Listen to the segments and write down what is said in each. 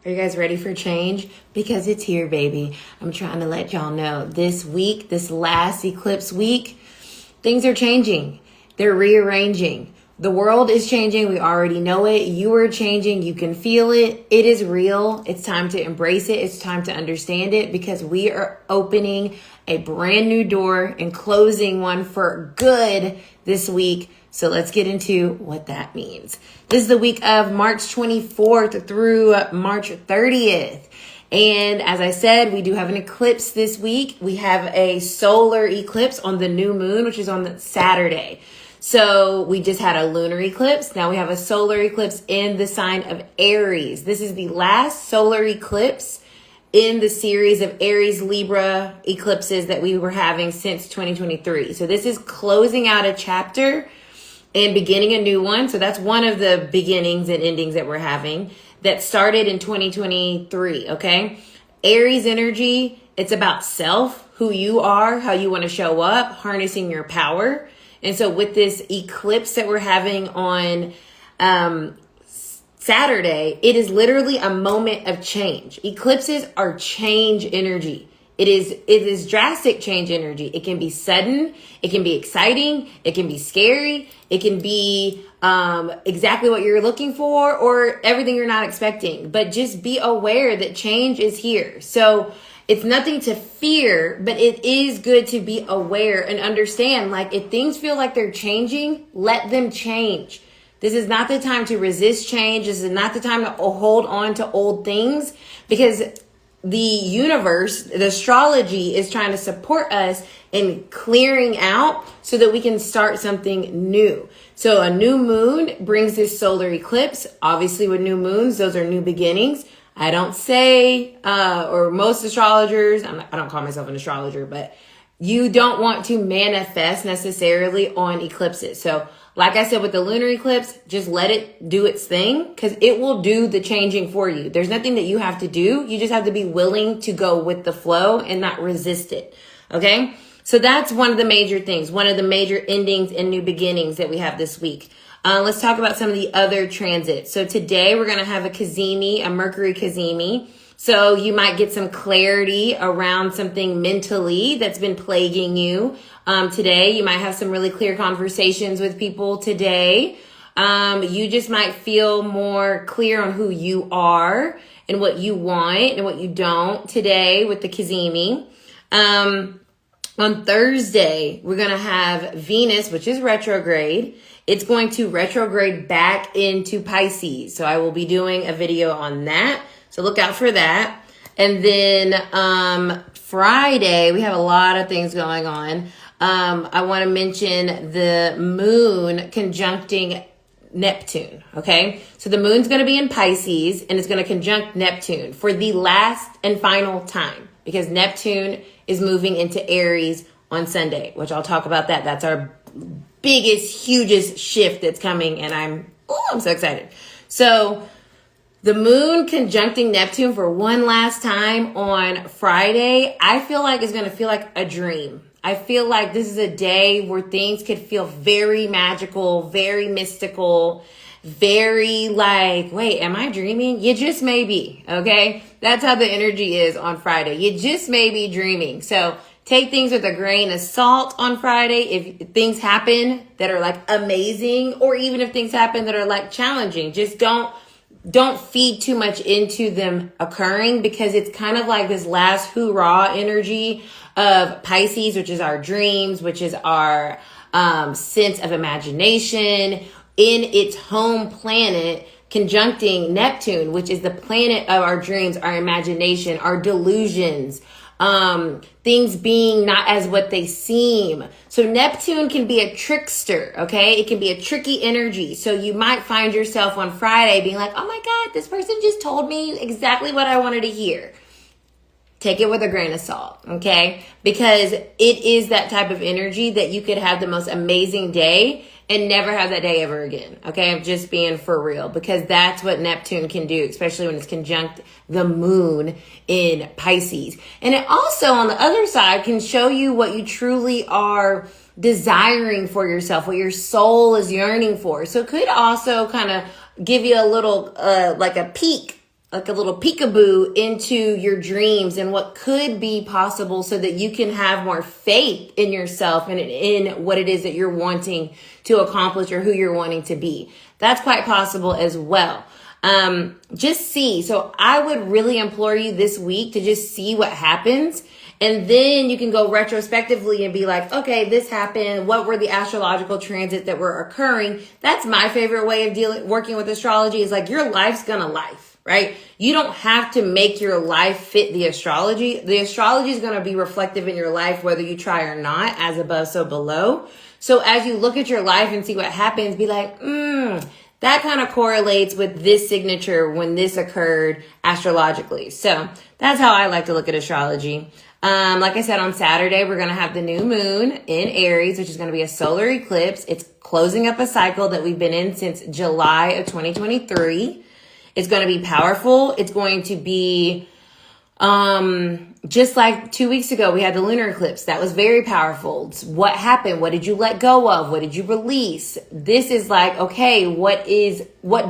Are you guys ready for change? Because it's here, baby. I'm trying to let y'all know this week, this last eclipse week, things are changing. They're rearranging. The world is changing. We already know it. You are changing. You can feel it. It is real. It's time to embrace it. It's time to understand it because we are opening a brand new door and closing one for good this week. So let's get into what that means. This is the week of March 24th through March 30th. And as I said, we do have an eclipse this week. We have a solar eclipse on the new moon, which is on the Saturday. So we just had a lunar eclipse. Now we have a solar eclipse in the sign of Aries. This is the last solar eclipse in the series of Aries Libra eclipses that we were having since 2023. So this is closing out a chapter and beginning a new one. So that's one of the beginnings and endings that we're having that started in 2023, okay? Aries energy, it's about self, who you are, how you want to show up, harnessing your power. And so with this eclipse that we're having on Saturday, it is literally a moment of change. Eclipses are change energy. It is drastic change energy. It can be sudden. It can be exciting. It can be scary. It can be exactly what you're looking for or everything you're not expecting. But just be aware that change is here. So it's nothing to fear, but it is good to be aware and understand, like, if things feel like they're changing, let them change. This is not the time to resist change. This is not the time to hold on to old things because the universe, the astrology is trying to support us in clearing out so that we can start something new. So a new moon brings this solar eclipse. Obviously with new moons, those are new beginnings. I don't say, or most astrologers, I don't call myself an astrologer, but you don't want to manifest necessarily on eclipses. So like I said, with the lunar eclipse, just let it do its thing because it will do the changing for you. There's nothing that you have to do. You just have to be willing to go with the flow and not resist it. Okay. So that's one of the major things, one of the major endings and new beginnings that we have this week. Let's talk about some of the other transits. So today we're going to have a Cazimi, a Mercury Cazimi. So you might get some clarity around something mentally that's been plaguing you. Today, you might have some really clear conversations with people today. You just might feel more clear on who you are and what you want and what you don't today with the Cazimi. On Thursday, we're going to have Venus, which is retrograde. It's going to retrograde back into Pisces. So I will be doing a video on that. So look out for that. And then Friday, we have a lot of things going on. I want to mention the moon conjuncting Neptune, okay? So the moon's going to be in Pisces and it's going to conjunct Neptune for the last and final time because Neptune is moving into Aries on Sunday, which I'll talk about that. That's our biggest, hugest shift that's coming and I'm so excited. So the moon conjuncting Neptune for one last time on Friday, I feel like it's going to feel like a dream. I feel like this is a day where things could feel very magical, very mystical, very like, wait, am I dreaming? You just may be, okay? That's how the energy is on Friday. You just may be dreaming. So take things with a grain of salt on Friday. If things happen that are like amazing, or even if things happen that are like challenging, just don't feed too much into them occurring because it's kind of like this last hoorah energy of Pisces, which is our dreams, which is our sense of imagination in its home planet conjuncting Neptune, which is the planet of our dreams, our imagination, our delusions, things being not as what they seem. So Neptune can be a trickster, okay? It can be a tricky energy. So you might find yourself on Friday being like, oh my God, this person just told me exactly what I wanted to hear. Take it with a grain of salt, okay? Because it is that type of energy that you could have the most amazing day and never have that day ever again, okay? I'm just being for real because that's what Neptune can do, especially when it's conjunct the moon in Pisces. And it also, on the other side, can show you what you truly are desiring for yourself, what your soul is yearning for. So it could also kind of give you a little, like a peek like a little peekaboo into your dreams and what could be possible so that you can have more faith in yourself and in what it is that you're wanting to accomplish or who you're wanting to be. That's quite possible as well. Just see. So I would really implore you this week to just see what happens. And then you can go retrospectively and be like, okay, this happened. What were the astrological transits that were occurring? That's my favorite way of working with astrology, is like your life's gonna life, right? You don't have to make your life fit the astrology. The astrology is going to be reflective in your life, whether you try or not, as above, so below. So as you look at your life and see what happens, be like, that kind of correlates with this signature when this occurred astrologically. So that's how I like to look at astrology. Like I said, on Saturday, we're going to have the new moon in Aries, which is going to be a solar eclipse. It's closing up a cycle that we've been in since July of 2023. It's going to be powerful. It's going to be, just like 2 weeks ago, we had the lunar eclipse. That was very powerful. It's what happened? What did you let go of? What did you release? This is like, okay, what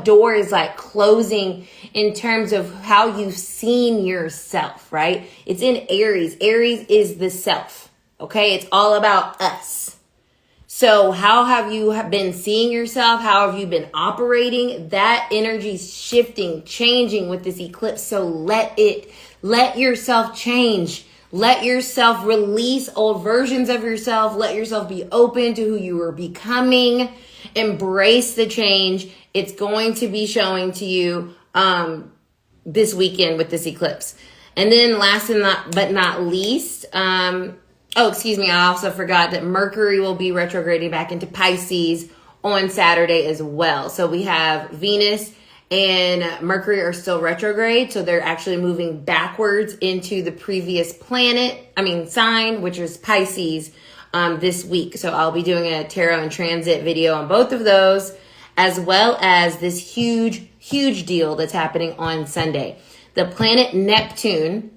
door is like closing in terms of how you've seen yourself, right? It's in Aries. Aries is the self. Okay. It's all about us. So how have you been seeing yourself? How have you been operating? That energy's shifting, changing with this eclipse. So let yourself change. Let yourself release old versions of yourself. Let yourself be open to who you are becoming. Embrace the change. It's going to be showing to you this weekend with this eclipse. And then last but not least, I also forgot that Mercury will be retrograding back into Pisces on Saturday as well. So we have Venus and Mercury are still retrograde. So they're actually moving backwards into the previous sign, which is Pisces, this week. So I'll be doing a tarot and transit video on both of those, as well as this huge deal that's happening on Sunday. The planet Neptune,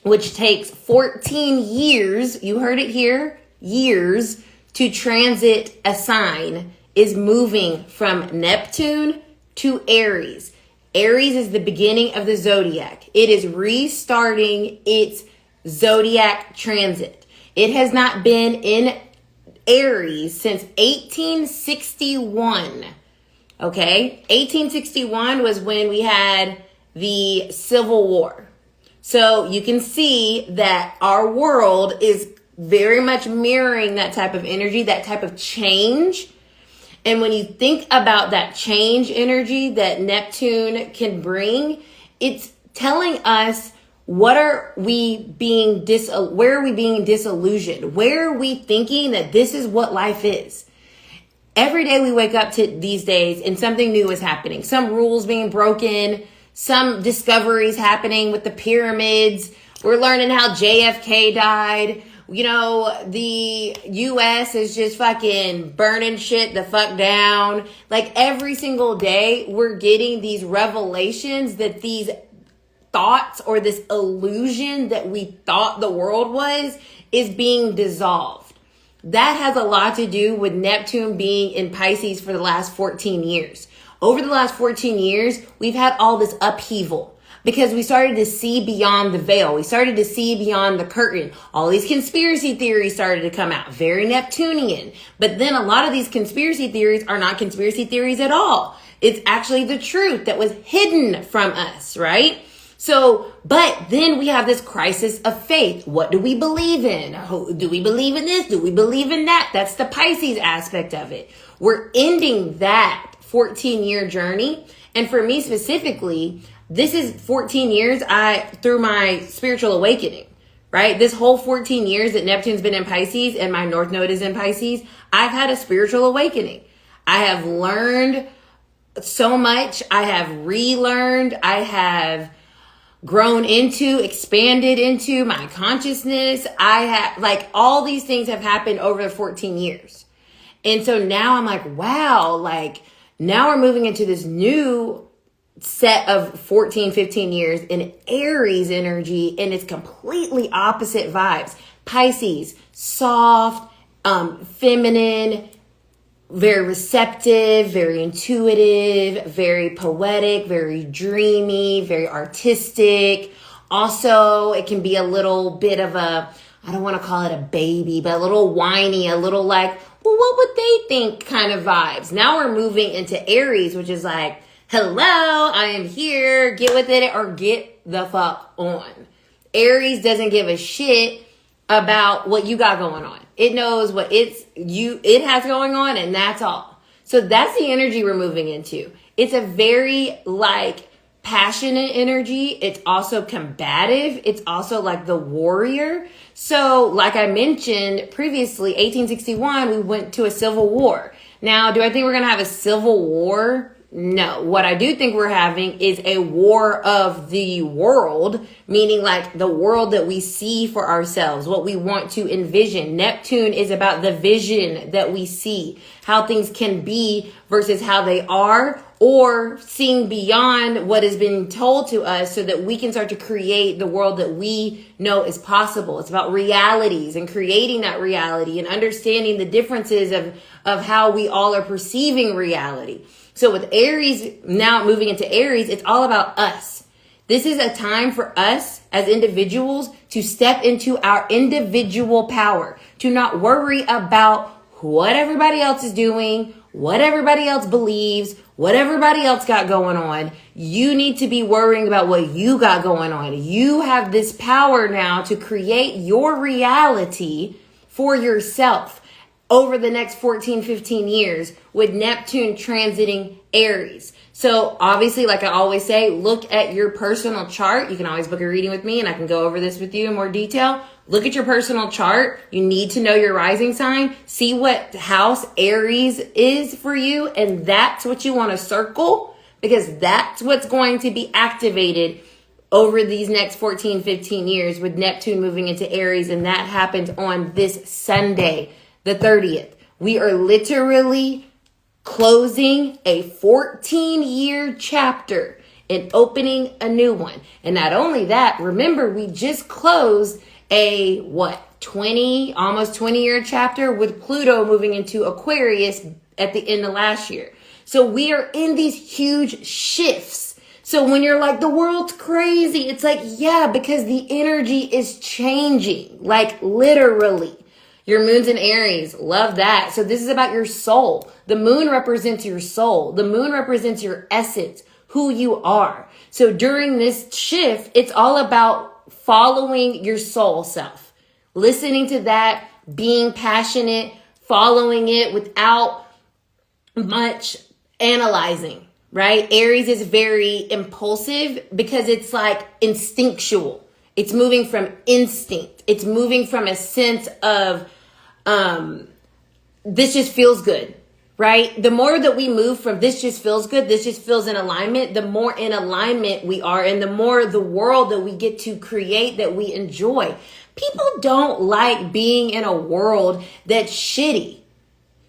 which takes 14 years, you heard it here, years, to transit a sign, is moving from Neptune to Aries. Aries is the beginning of the zodiac. It is restarting its zodiac transit. It has not been in Aries since 1861. Okay? 1861 was when we had the Civil War. So you can see that our world is very much mirroring that type of energy, that type of change. And when you think about that change energy that Neptune can bring, it's telling us where are we being disillusioned? Where are we thinking that this is what life is? Every day we wake up to these days and something new is happening. Some rules being broken, some discoveries happening with the pyramids. We're learning how JFK died. You know, the US is just fucking burning shit the fuck down. Like every single day we're getting these revelations that these thoughts or this illusion that we thought the world was is being dissolved. That has a lot to do with Neptune being in Pisces for the last 14 years. Over the last 14 years, we've had all this upheaval because we started to see beyond the veil. We started to see beyond the curtain. All these conspiracy theories started to come out, very Neptunian. But then a lot of these conspiracy theories are not conspiracy theories at all. It's actually the truth that was hidden from us, right? So, but then we have this crisis of faith. What do we believe in? Do we believe in this? Do we believe in that? That's the Pisces aspect of it. We're ending that 14-year journey. And for me specifically, this is 14 years through my spiritual awakening, right? This whole 14 years that Neptune's been in Pisces and my North Node is in Pisces, I've had a spiritual awakening. I have learned so much. I have relearned. I have grown into, expanded into my consciousness. I have, like, all these things have happened over the 14 years. And so now I'm like, wow, like now we're moving into this new set of 14, 15 years in Aries energy, and it's completely opposite vibes. Pisces, soft, feminine, very receptive, very intuitive, very poetic, very dreamy, very artistic. Also, it can be a little bit of a, I don't want to call it a baby, but a little whiny, a little like, well, what would they think kind of vibes. Now we're moving into Aries, which is like, hello, I am here, get with it or get the fuck on. Aries doesn't give a shit about what you got going on. It knows what it has going on, and that's all. So that's the energy we're moving into. It's a very like passionate energy. It's also combative. It's also like the warrior. So like I mentioned previously, 1861, we went to a civil war. Now, do I think we're going to have a civil war? No. What I do think we're having is a war of the world, meaning like the world that we see for ourselves, what we want to envision. Neptune is about the vision that we see, how things can be versus how they are, or seeing beyond what has been told to us so that we can start to create the world that we know is possible. It's about realities and creating that reality and understanding the differences of how we all are perceiving reality. So with Aries, now moving into Aries, it's all about us. This is a time for us as individuals to step into our individual power, to not worry about what everybody else is doing, what everybody else believes, what everybody else got going on. You need to be worrying about what you got going on. You have this power now to create your reality for yourself over the next 14, 15 years with Neptune transiting Aries. So obviously, like I always say, look at your personal chart. You can always book a reading with me and I can go over this with you in more detail. Look at your personal chart. You need to know your rising sign. See what house Aries is for you. And that's what you want to circle, because that's what's going to be activated over these next 14, 15 years with Neptune moving into Aries. And that happens on this Sunday, the 30th. We are literally closing a 14-year chapter and opening a new one. And not only that, remember, we just closed a almost 20-year chapter with Pluto moving into Aquarius at the end of last year. So we are in these huge shifts. So when you're like, the world's crazy, it's like, yeah, because the energy is changing, like literally. Your moon's in Aries. Love that. So this is about your soul. The moon represents your soul. The moon represents your essence, who you are. So during this shift, it's all about following your soul self, listening to that, being passionate, following it without much analyzing, right? Aries is very impulsive because it's like instinctual. It's moving from instinct. It's moving from a sense of, this just feels good, right? The more that we move from this just feels good, this just feels in alignment, the more in alignment we are, and the more the world that we get to create that we enjoy. People don't like being in a world that's shitty.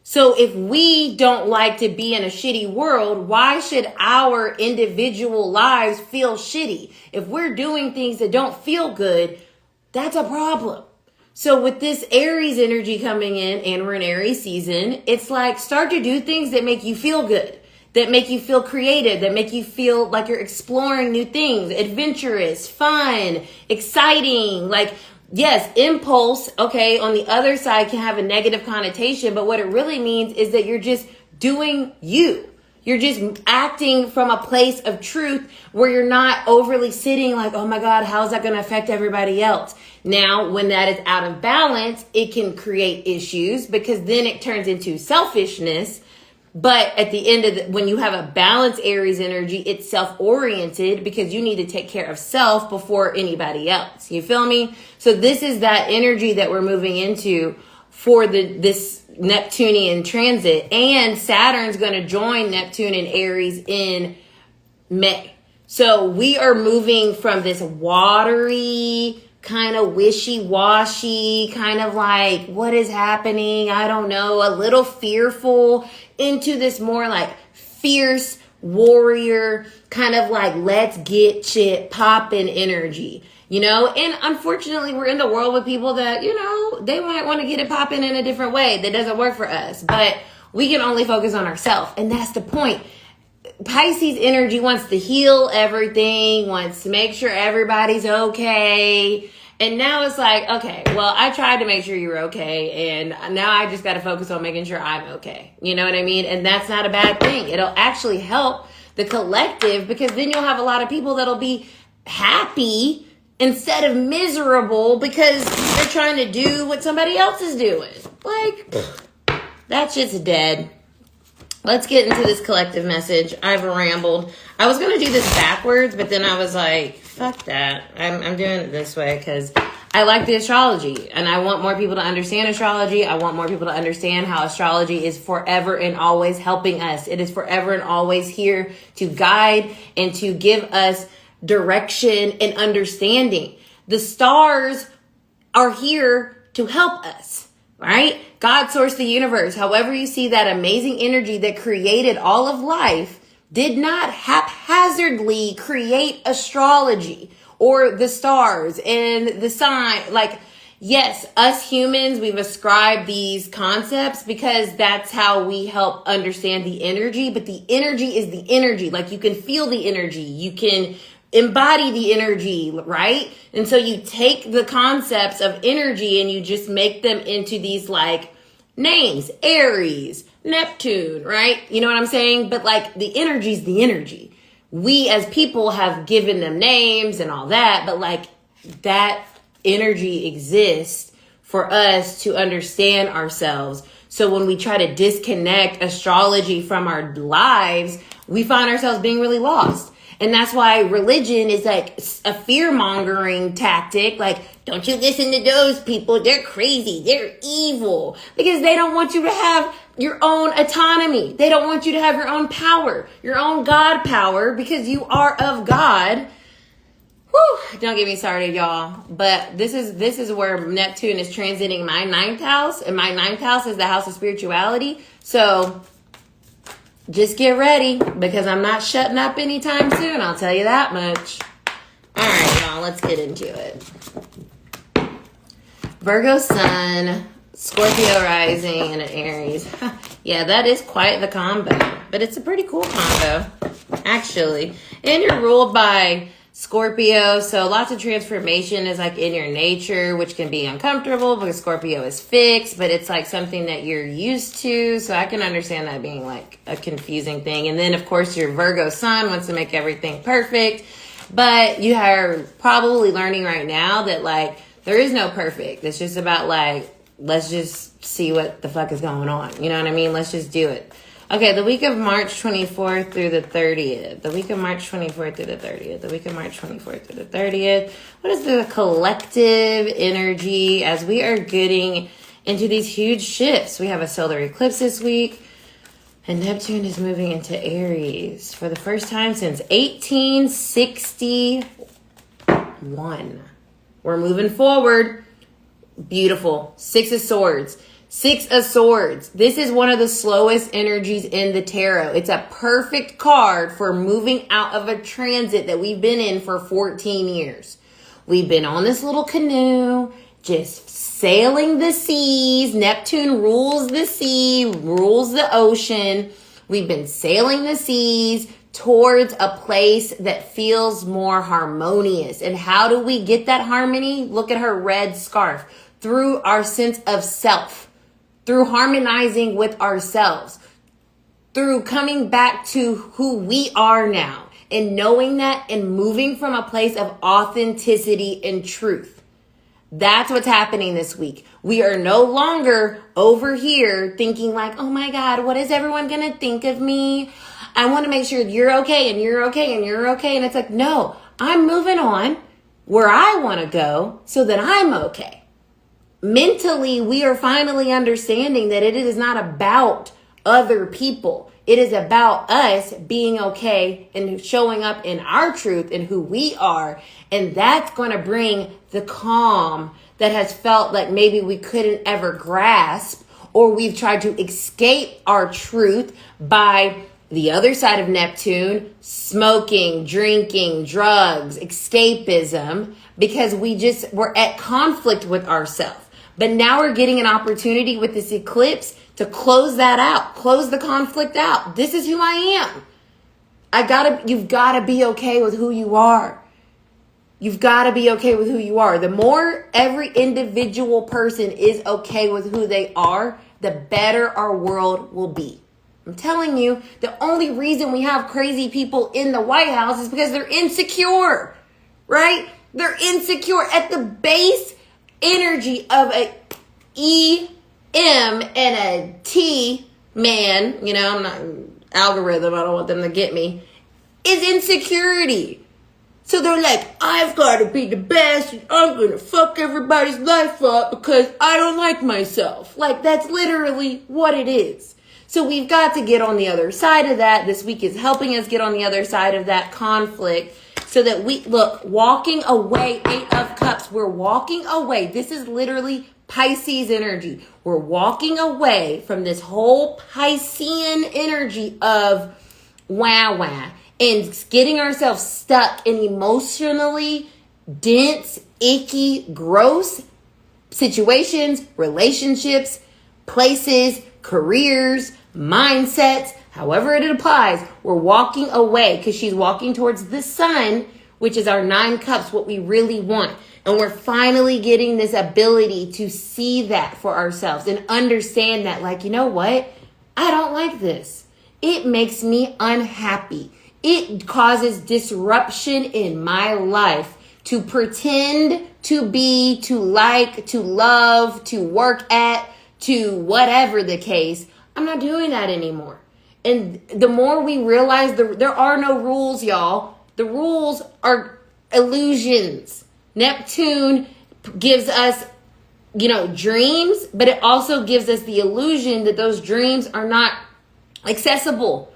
So if we don't like to be in a shitty world, why should our individual lives feel shitty? If we're doing things that don't feel good, that's a problem. So with this Aries energy coming in, and we're in Aries season, it's like start to do things that make you feel good, that make you feel creative, that make you feel like you're exploring new things, adventurous, fun, exciting. Like, yes, impulse, okay, on the other side can have a negative connotation, but what it really means is that you're just doing you. You're just acting from a place of truth where you're not overly sitting like, oh my God, how is that going to affect everybody else? Now, when that is out of balance, it can create issues because then it turns into selfishness. But at the end of when you have a balanced Aries energy, it's self-oriented because you need to take care of self before anybody else. You feel me? So this is that energy that we're moving into for this Neptunian transit. And Saturn's going to join Neptune and Aries in May. So we are moving from this watery, kind of wishy-washy, kind of like, what is happening? I don't know, a little fearful, into this more like fierce warrior, kind of like let's get shit poppin' energy, you know? And unfortunately, we're in the world with people that, you know, they might want to get it popping in a different way that doesn't work for us. But We can only focus on ourselves. And that's the point. Pisces energy wants to heal everything, wants to make sure everybody's okay. And now it's like, okay, well, I tried to make sure you're okay. And now I just got to focus on making sure I'm okay. You know what I mean? And that's not a bad thing. It'll actually help the collective, because then you'll have a lot of people that'll be happy instead of miserable because they're trying to do what somebody else is doing. Like, that shit's dead. Let's get into this collective message. I've rambled. I was going to do this backwards, but then I was like, fuck that. I'm doing it this way because I like the astrology and I want more people to understand astrology. I want more people to understand how astrology is forever and always helping us. It is forever and always here to guide and to give us direction and understanding. The stars are here to help us, right? God sourced the universe. However you see that amazing energy that created all of life did not haphazardly create astrology or the stars and the sign. Like, yes, us humans, we've ascribed these concepts because that's how we help understand the energy. But the energy is the energy. Like, you can feel the energy. You can embody the energy, right? And so you take the concepts of energy and you just make them into these like names, Aries, Neptune, right? You know what I'm saying? But like the energy is the energy. We as people have given them names and all that, but like that energy exists for us to understand ourselves. So when we try to disconnect astrology from our lives, we find ourselves being really lost. And that's why religion is like a fear-mongering tactic. Like, don't you listen to those people. They're crazy. They're evil. Because they don't want you to have your own autonomy. They don't want you to have your own power, your own God power, because you are of God. Whew, don't get me started, y'all. But this is where Neptune is transiting my 9th house. And my 9th house is the house of spirituality. So just get ready, because I'm not shutting up anytime soon. I'll tell you that much. All right, y'all, let's get into it. Virgo sun, Scorpio rising, and an Aries. Yeah, that is quite the combo, but it's a pretty cool combo, actually. And you're ruled by Scorpio, so lots of transformation is like in your nature, which can be uncomfortable because Scorpio is fixed, but it's like something that you're used to. So I can understand that being like a confusing thing. And then of course your Virgo sun wants to make everything perfect, but you are probably learning right now that like there is no perfect. It's just about like, let's just see what the fuck is going on. You know what I mean? Let's just do it. Okay, the week of March 24th through the 30th. The week of March 24th through the 30th. The week of March 24th through the 30th. What is the collective energy as we are getting into these huge shifts? We have a solar eclipse this week, and Neptune is moving into Aries for the first time since 1861. We're moving forward. Beautiful. 6 of Swords. 6 of Swords. This is one of the slowest energies in the tarot. It's a perfect card for moving out of a transit that we've been in for 14 years. We've been on this little canoe, just sailing the seas. Neptune rules the sea, rules the ocean. We've been sailing the seas towards a place that feels more harmonious. And how do we get that harmony? Look at her red scarf. Through our sense of self. Through harmonizing with ourselves, through coming back to who we are now and knowing that and moving from a place of authenticity and truth. That's what's happening this week. We are no longer over here thinking like, oh my God, what is everyone going to think of me? I want to make sure you're okay and you're okay and you're okay. And it's like, no, I'm moving on where I want to go so that I'm okay. Mentally, we are finally understanding that it is not about other people. It is about us being okay and showing up in our truth and who we are. And that's going to bring the calm that has felt like maybe we couldn't ever grasp, or we've tried to escape our truth by the other side of Neptune, smoking, drinking, drugs, escapism, because we're at conflict with ourselves. But now we're getting an opportunity with this eclipse to close that out, close the conflict out. This is who I am. You've gotta be okay with who you are. You've gotta be okay with who you are. The more every individual person is okay with who they are, the better our world will be. I'm telling you, the only reason we have crazy people in the White House is because they're insecure, right? They're insecure at the base energy of a E-M and a T man, I'm not algorithm, I don't want them to get me, is insecurity. So they're like, I've got to be the best, and I'm going to fuck everybody's life up because I don't like myself. Like, that's literally what it is. So we've got to get on the other side of that. This week is helping us get on the other side of that conflict so that walking away, 8 of Cups, we're walking away. This is literally Pisces energy. We're walking away from this whole Piscean energy of wah and getting ourselves stuck in emotionally dense, icky, gross situations, relationships, places, careers, mindsets, however it applies. We're walking away because she's walking towards the sun, which is our 9 cups, what we really want. And we're finally getting this ability to see that for ourselves and understand that, like, you know what? I don't like this. It makes me unhappy. It causes disruption in my life to pretend to be, to like, to love, to work at, to whatever the case. I'm not doing that anymore. And the more we realize there are no rules, y'all. The rules are illusions. Neptune gives us, dreams, but it also gives us the illusion that those dreams are not accessible,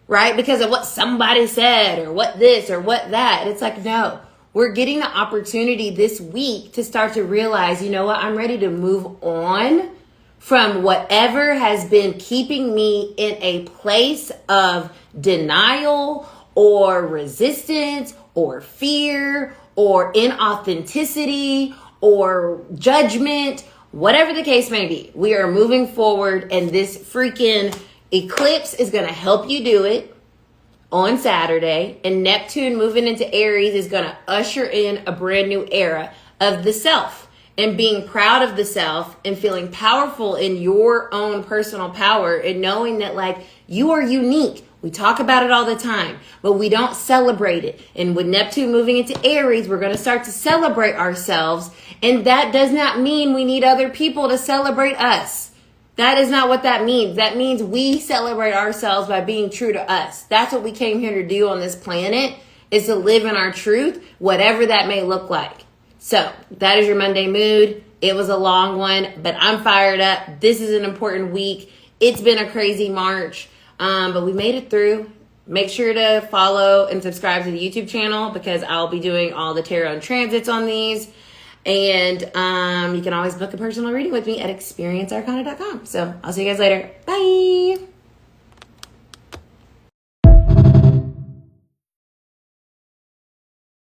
right? Because of what somebody said or what this or what that. And it's like, no, we're getting the opportunity this week to start to realize, you know what? I'm ready to move on from whatever has been keeping me in a place of denial or resistance or fear or inauthenticity or judgment, whatever the case may be. We are moving forward, and this freaking eclipse is going to help you do it on Saturday. And Neptune moving into Aries is going to usher in a brand new era of the self. And being proud of the self and feeling powerful in your own personal power and knowing that, like, you are unique. We talk about it all the time, but we don't celebrate it. And with Neptune moving into Aries, we're going to start to celebrate ourselves. And that does not mean we need other people to celebrate us. That is not what that means. That means we celebrate ourselves by being true to us. That's what we came here to do on this planet, is to live in our truth, whatever that may look like. So that is your Monday mood. It was a long one, but I'm fired up. This is an important week. It's been a crazy March, but we made it through. Make sure to follow and subscribe to the YouTube channel because I'll be doing all the tarot and transits on these. And you can always book a personal reading with me at experiencearcana.com. So I'll see you guys later. Bye.